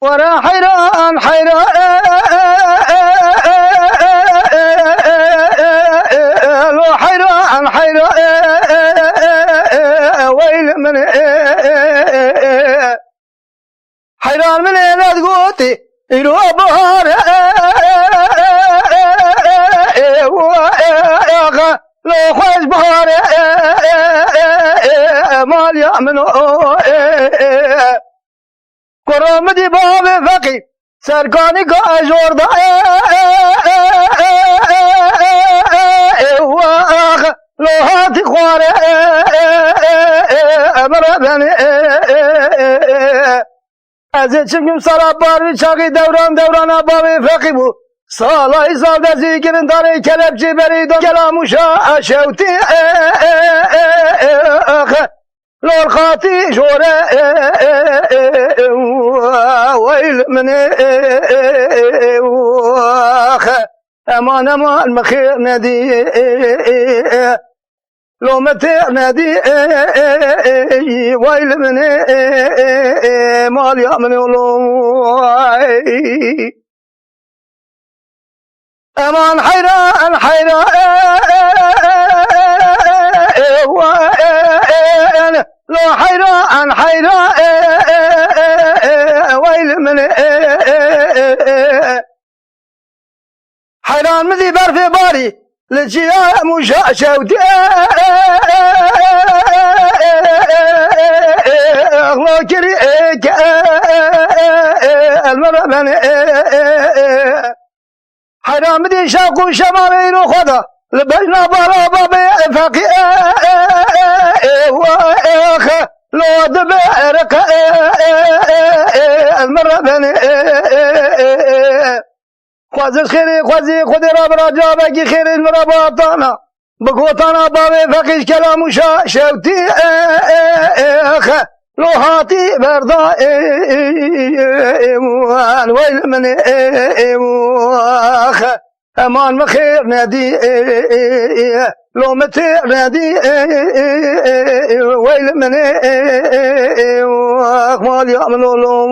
ورا حيران حيران حيران حيران ويل من حيران من لا تقوتي يلو بهار لو خوش بهار مال يأمنو قرام دي باب فقي سرکانی کا جوردا لوهات خوار مرابن از چیم سراب بار چاقی دوران باب فقی بو سالای سال دزی گرن داره کلبچی برید و کلاموشا شوتی لور خاطي جورا ويل من امان مخير نادي لو متى نادي ويل من مال يامن امان حيران لو حيران ويل من حيران مذي بر في باري لجيا مشاشة ودي الله كريك المرمن حيران مذي شاقو شمالين وخدا لبجنا برا بابي فقي لو دبرك المرمن خوازي خيري خوازي خدي رب رجابك خيري المرباطانا بقوطانا بابي فقيش كلام شوتي لو هاتي بردا ويل من امان مخير نادي لو متى نادي ويل من مال يعملوا له